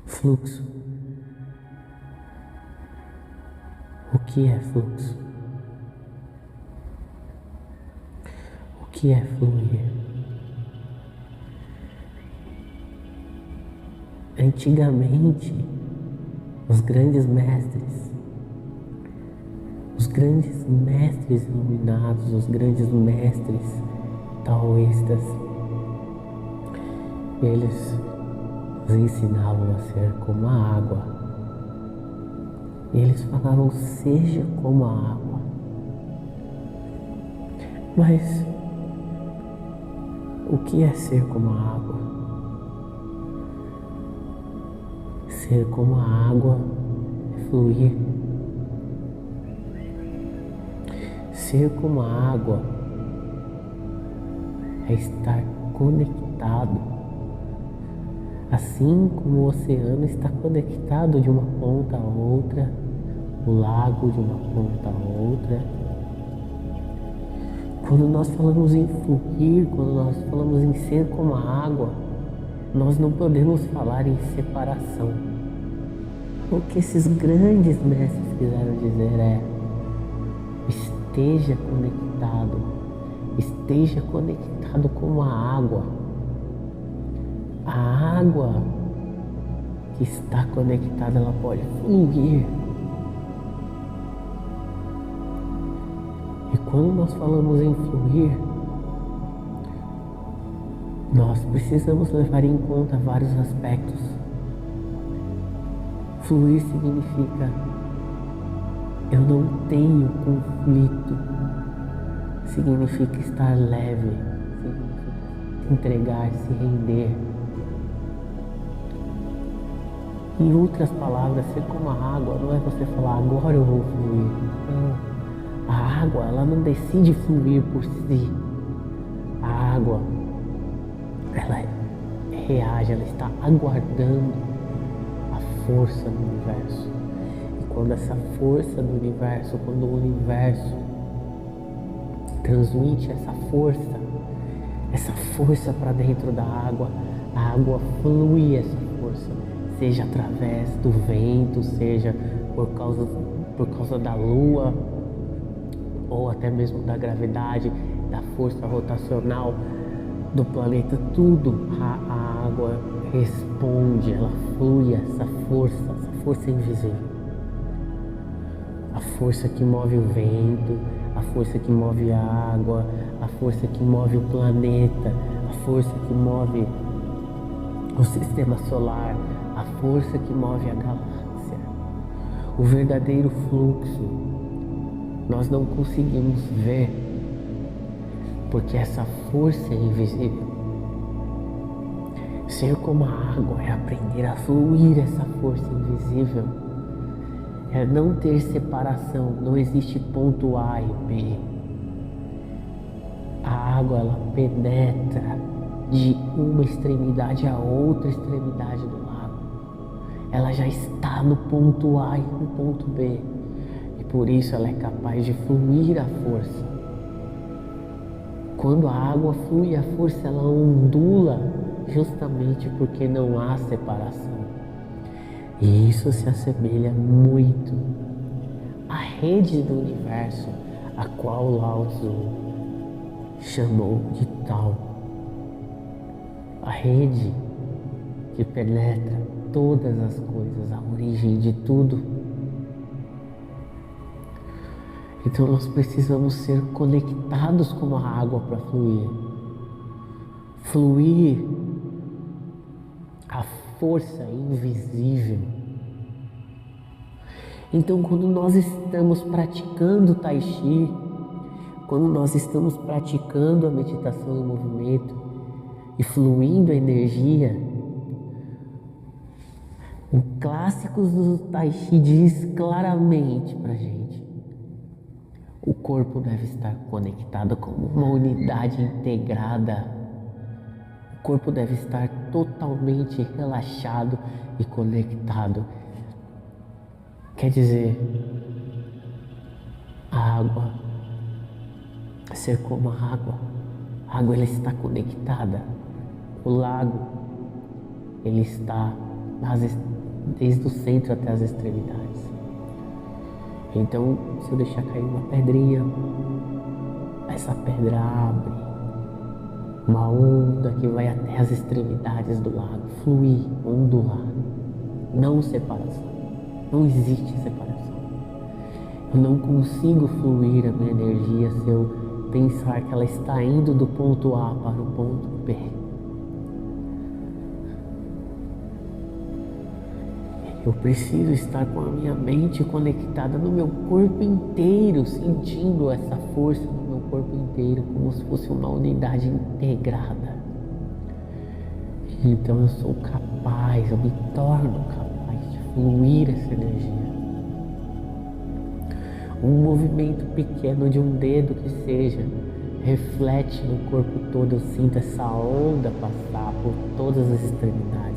Fluxo. O que é fluxo? O que é fluir? Antigamente, os grandes mestres iluminados, os grandes mestres taoístas, eles nos ensinavam a ser como a água. Eles falavam, seja como a água. Mas o que é ser como a água? Ser como a água é fluir. Ser como a água é estar conectado. Assim como o oceano está conectado de uma ponta a outra, o lago de uma ponta a outra. Quando nós falamos em fluir, quando nós falamos em ser como a água, nós não podemos falar em separação. O que esses grandes mestres quiseram dizer é: esteja conectado como a água. A água que está conectada, ela pode fluir. E quando nós falamos em fluir, nós precisamos levar em conta vários aspectos. Fluir significa eu não tenho conflito, significa estar leve, significa entregar, se render. Em outras palavras, ser como a água não é você falar, agora eu vou fluir. Não. A água, ela não decide fluir por si. A água, ela reage, ela está aguardando a força do universo. E quando essa força do universo, quando o universo transmite essa força para dentro da água, a água flui essa força. Seja através do vento, seja por causa da lua, ou até mesmo da gravidade, da força rotacional do planeta, tudo a água responde, ela flui essa força invisível. A força que move o vento, a força que move a água, a força que move o planeta, a força que move o sistema solar, a força que move a galáxia. O verdadeiro fluxo nós não conseguimos ver, porque essa força é invisível. Ser como a água é aprender a fluir essa força invisível. É não ter separação, não existe ponto A e B. A água, ela penetra de uma extremidade a outra extremidade do lago. Ela já está no ponto A e no ponto B. E por isso ela é capaz de fluir a força. Quando a água flui, a força ela ondula justamente porque não há separação. E isso se assemelha muito à rede do universo, a qual Lao Tzu chamou de Tao. A rede que penetra todas as coisas, a origem de tudo. Então nós precisamos ser conectados com a água para fluir. Fluir a força invisível. Então quando nós estamos praticando Tai Chi, quando nós estamos praticando a meditação do movimento e fluindo a energia, o Clássicos do Tai Chi diz claramente pra gente: o corpo deve estar conectado como uma unidade integrada. O corpo deve estar totalmente relaxado e conectado. Quer dizer, a água, ser como a água. A água, ela está conectada. O lago, ele está desde o centro até as extremidades. Então, se eu deixar cair uma pedrinha, essa pedra abre uma onda que vai até as extremidades do lago, fluir, ondular, não separação, não existe separação. Eu não consigo fluir a minha energia se eu pensar que ela está indo do ponto A para o ponto B. Eu preciso estar com a minha mente conectada no meu corpo inteiro, sentindo essa força no meu corpo inteiro, como se fosse uma unidade integrada. Então eu sou capaz, eu me torno capaz de fluir essa energia. Um movimento pequeno de um dedo que seja, reflete no corpo todo, eu sinto essa onda passar por todas as extremidades.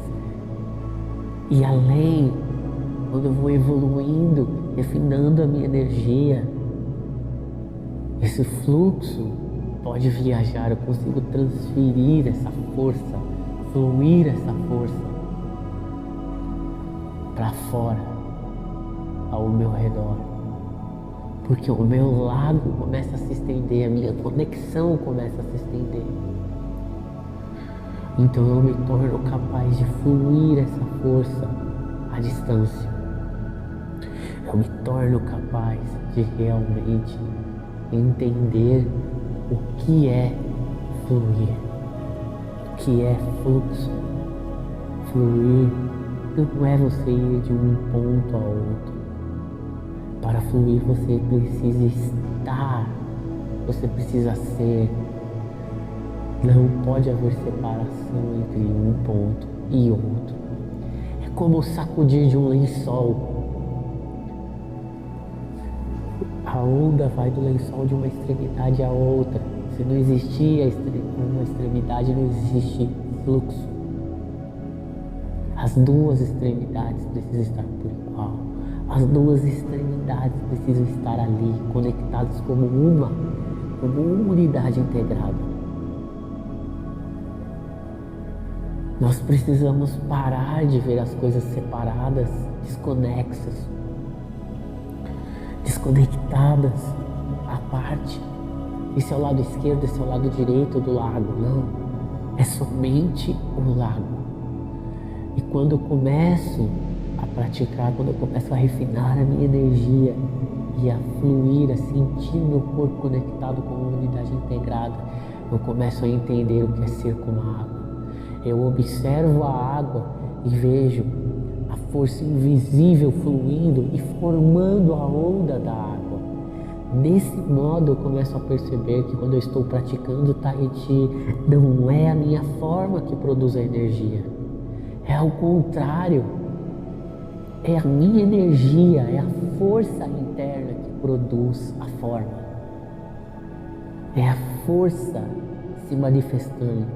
E além, quando eu vou evoluindo, refinando a minha energia, esse fluxo pode viajar, eu consigo transferir essa força, fluir essa força para fora, ao meu redor. Porque o meu lago começa a se estender, a minha conexão começa a se estender. Então eu me torno capaz de fluir essa força à distância. Eu me torno capaz de realmente entender o que é fluir, o que é fluxo. Fluir não é você ir de um ponto a outro. Para fluir você precisa estar, você precisa ser. Não pode haver separação entre um ponto e outro. É como sacudir de um lençol. A onda vai do lençol de uma extremidade à outra. Se não existir uma extremidade, não existe fluxo. As duas extremidades precisam estar por igual. As duas extremidades precisam estar ali, conectadas como uma unidade integrada. Nós precisamos parar de ver as coisas separadas, desconexas, desconectadas à parte. Esse é o lado esquerdo, esse é o lado direito do lago. Não, é somente o lago. E quando eu começo a praticar, quando eu começo a refinar a minha energia e a fluir, a sentir meu corpo conectado com uma unidade integrada, eu começo a entender o que é ser como a água. Eu observo a água e vejo a força invisível fluindo e formando a onda da água. Desse modo eu começo a perceber que quando eu estou praticando Tai Chi, não é a minha forma que produz a energia. É ao contrário. É a minha energia, é a força interna que produz a forma. É a força se manifestando.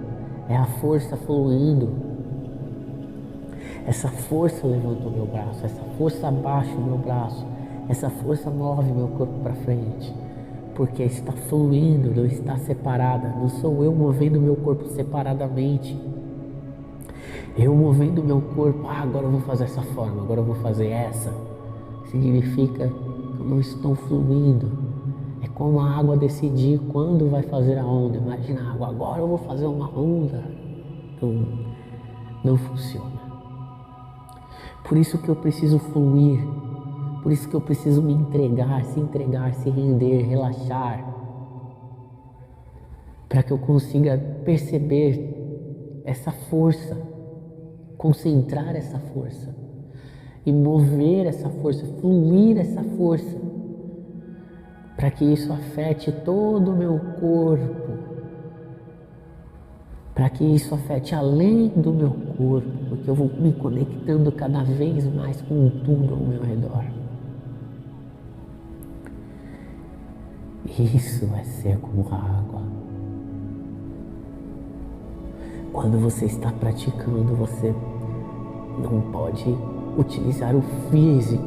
É a força fluindo. Essa força levanta o meu braço, essa força abaixa o meu braço, essa força move meu corpo para frente. Porque está fluindo, não está separada. Não sou eu movendo meu corpo separadamente. Eu movendo meu corpo, agora eu vou fazer essa forma, agora eu vou fazer essa. Significa que eu não estou fluindo. É como a água decidir quando vai fazer a onda. Imagina a água, agora eu vou fazer uma onda. Não funciona. Por isso que eu preciso fluir. Por isso que eu preciso me entregar, se render, relaxar. Para que eu consiga perceber essa força. Concentrar essa força e mover essa força, fluir essa força, para que isso afete todo o meu corpo, para que isso afete além do meu corpo, porque eu vou me conectando cada vez mais com tudo ao meu redor. Isso é ser como a água. Quando você está praticando, você não pode utilizar o físico.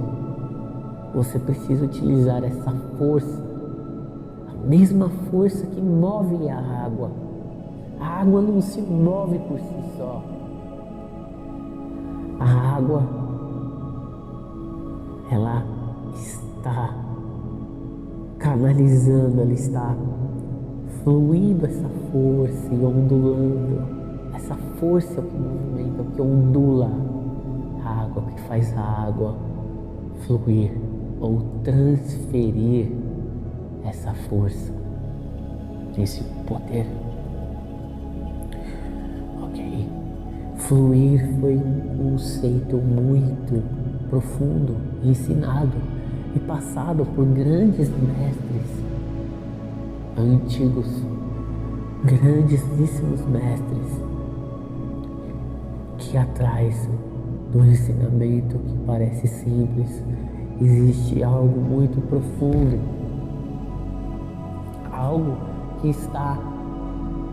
Você precisa utilizar essa força, a mesma força que move a água. A água não se move por si só. A água ela está canalizando, ela está fluindo essa força e ondulando. Essa força que movimenta, que ondula a água, que faz a água fluir ou transferir essa força, esse poder. Ok? Fluir foi um conceito muito profundo, ensinado e passado por grandes mestres antigos, grandíssimos mestres, que atrás do ensinamento que parece simples existe algo muito profundo, algo que está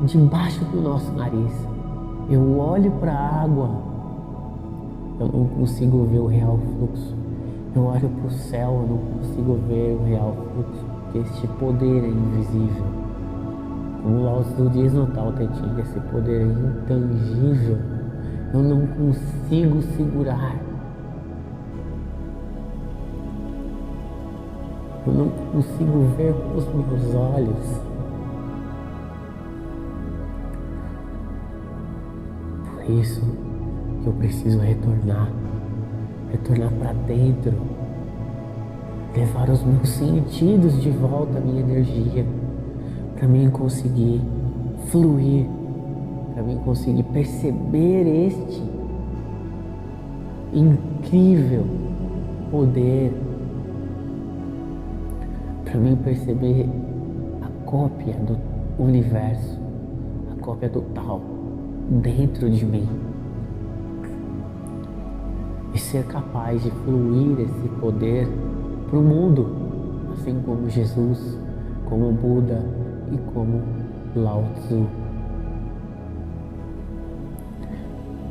debaixo do nosso nariz. Eu olho para a água, eu não consigo ver o real fluxo. Eu olho para o céu, eu não consigo ver o real fluxo, porque este poder é invisível. Como Lao Tzu diz no Tao Te Ching, esse poder é intangível. Eu não consigo segurar. Eu não consigo ver com os meus olhos. Por isso que eu preciso retornar para dentro, levar os meus sentidos de volta à minha energia, para mim conseguir fluir, para mim conseguir perceber este incrível poder, para mim perceber a cópia do universo, a cópia do Tao dentro de mim e ser capaz de fluir esse poder para o mundo, assim como Jesus, como Buda e como Lao Tzu.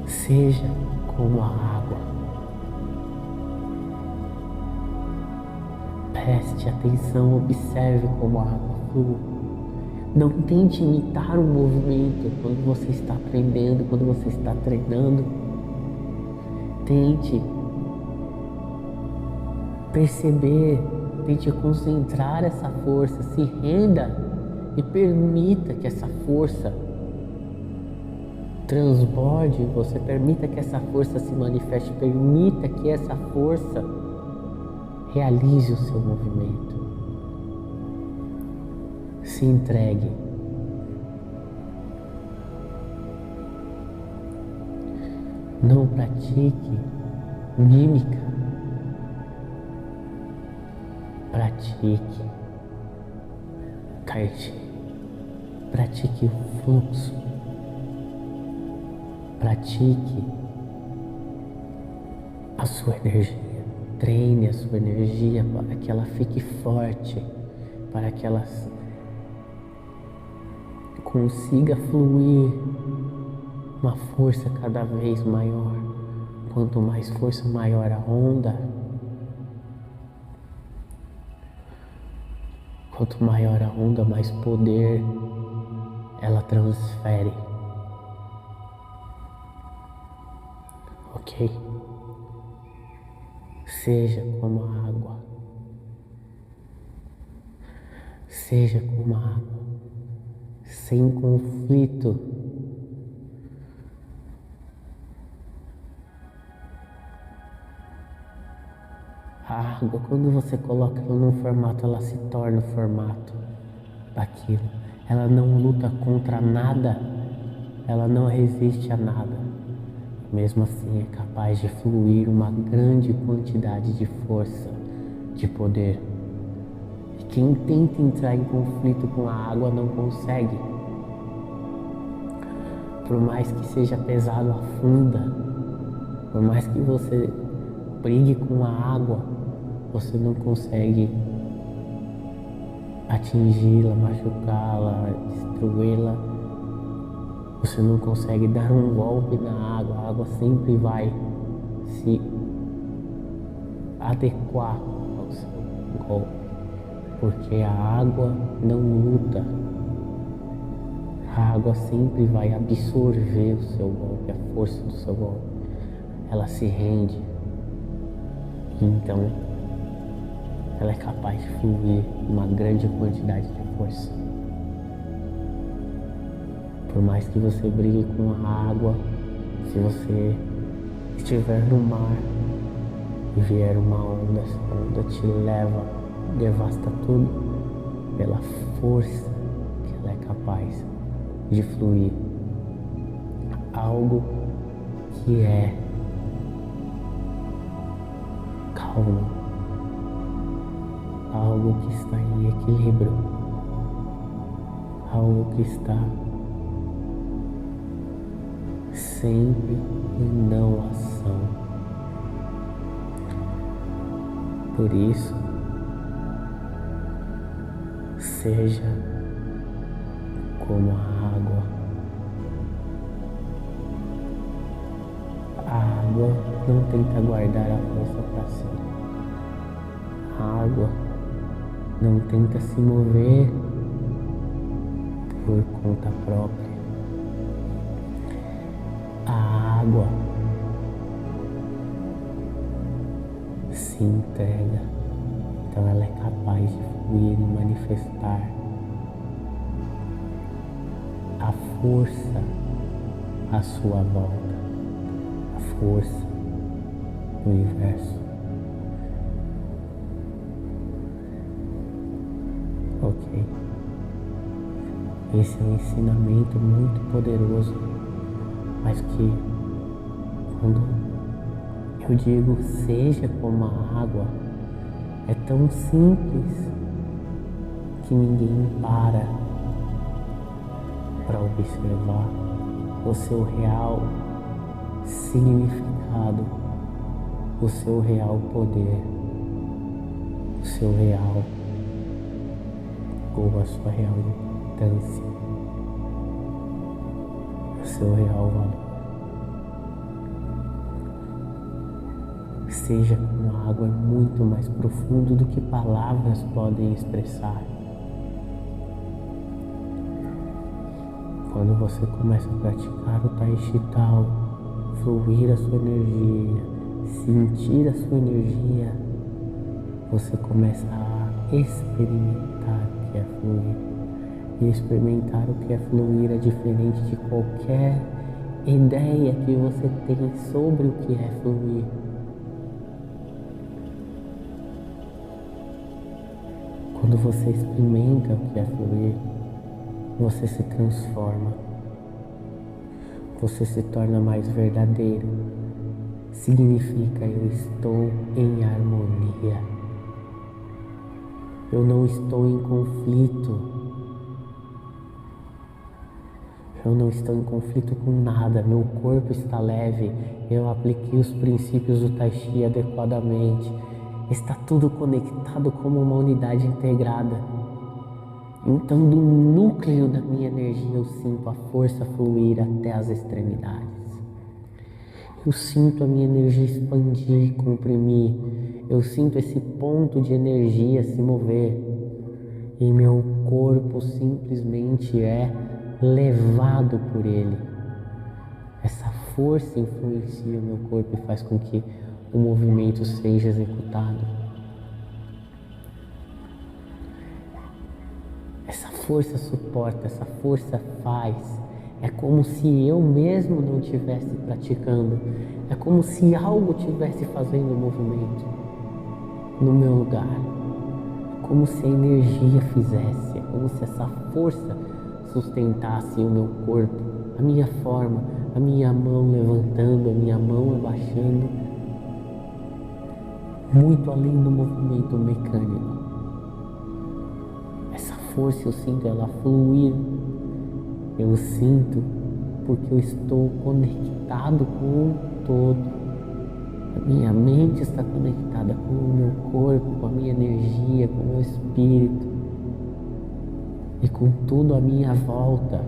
Seja como a água. Preste atenção, observe como a água flui. Não tente imitar o movimento quando você está aprendendo, quando você está treinando. Tente perceber, tente concentrar essa força, se renda e permita que essa força transborde em você, permita que essa força se manifeste, permita que essa força realize o seu movimento. Se entregue. Não pratique mímica. Pratique Tai Chi. Pratique o fluxo. Pratique a sua energia. Treine a sua energia para que ela fique forte, para que ela consiga fluir uma força cada vez maior. Quanto mais força, maior a onda. Quanto maior a onda, mais poder ela transfere. Ok? Seja como a água. Seja como a água. Sem conflito. A água, quando você coloca ela num formato, ela se torna o formato daquilo. Ela não luta contra nada, ela não resiste a nada. Mesmo assim, é capaz de fluir uma grande quantidade de força, de poder. E quem tenta entrar em conflito com a água não consegue. Por mais que seja pesado, afunda. Por mais que você brigue com a água, você não consegue atingi-la, machucá-la, destruí-la. Você não consegue dar um golpe na água. A água sempre vai se adequar ao seu golpe, porque a água não luta. A água sempre vai absorver o seu golpe, a força do seu golpe. Ela se rende. Então, ela é capaz de fluir uma grande quantidade de força. Por mais que você brigue com a água, se você estiver no mar e vier uma onda, essa onda te leva, devasta tudo pela força que ela é capaz de fluir. Algo que é calmo, algo que está em equilíbrio, algo que está sempre em não ação. Por isso, seja como a água. A água não tenta guardar a força para si. A água não tenta se mover por conta própria. A água se entrega, então ela é capaz de fluir e manifestar a força à sua volta, a força do universo. Ok? Esse é um ensinamento muito poderoso, mas que quando eu digo seja como a água, é tão simples que ninguém para observar o seu real significado, o seu real poder, o seu real ou a sua real importância, o seu real valor. Seja como a água é muito mais profundo do que palavras podem expressar. Quando você começa a praticar o Tai Chi Tao, fluir a sua energia, sentir a sua energia, você começa a experimentar o que é fluir. E experimentar o que é fluir é diferente de qualquer ideia que você tem sobre o que é fluir. Quando você experimenta o que é fluir, você se transforma, você se torna mais verdadeiro. Significa eu estou em harmonia, eu não estou em conflito, eu não estou em conflito com nada, meu corpo está leve, eu apliquei os princípios do Tai Chi adequadamente. Está tudo conectado como uma unidade integrada. Então, do núcleo da minha energia, eu sinto a força fluir até as extremidades. Eu sinto a minha energia expandir, comprimir. Eu sinto esse ponto de energia se mover. E meu corpo simplesmente é levado por ele. Essa força influencia o meu corpo e faz com que o movimento seja executado. Essa força suporta, essa força faz. É como se eu mesmo não estivesse praticando. É como se algo estivesse fazendo o movimento no meu lugar. É como se a energia fizesse. É como se essa força sustentasse o meu corpo, a minha forma, a minha mão levantando, a minha mão abaixando. Muito além do movimento mecânico. Essa força eu sinto ela fluir. Eu sinto porque eu estou conectado com o todo. A minha mente está conectada com o meu corpo, com a minha energia, com o meu espírito e com tudo à minha volta.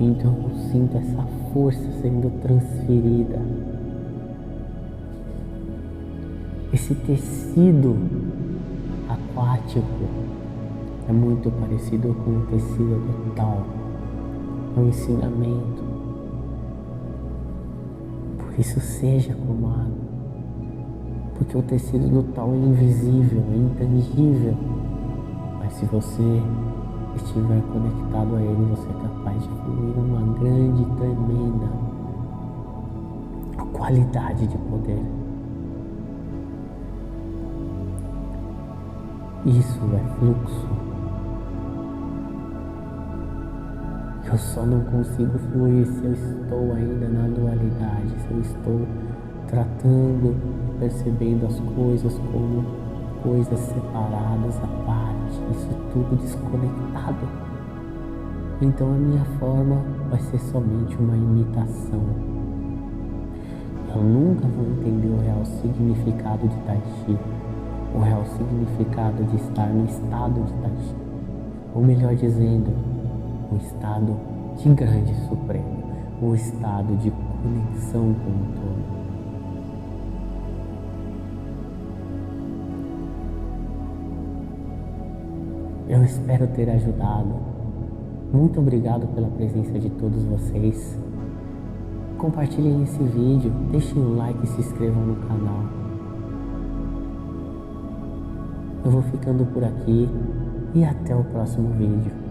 Então eu sinto essa força sendo transferida. Esse tecido aquático é muito parecido com o tecido do Tao. É um ensinamento. Por isso seja como água. Porque o tecido do tal é invisível, é intangível. Mas se você estiver conectado a ele, você é capaz de fluir uma grande e tremenda qualidade de poder. Isso é fluxo. Eu só não consigo fluir se eu estou ainda na dualidade, se eu estou tratando, percebendo as coisas como coisas separadas à parte, isso tudo desconectado. Então a minha forma vai ser somente uma imitação. Eu nunca vou entender o real significado de Tai Chi, o real significado de estar no estado de Tai Chi, ou melhor dizendo, um estado de grande supremo, um estado de conexão com o todo. Eu espero ter ajudado. Muito obrigado pela presença de todos vocês. Compartilhem esse vídeo, deixem um like e se inscrevam no canal. Eu vou ficando por aqui e até o próximo vídeo.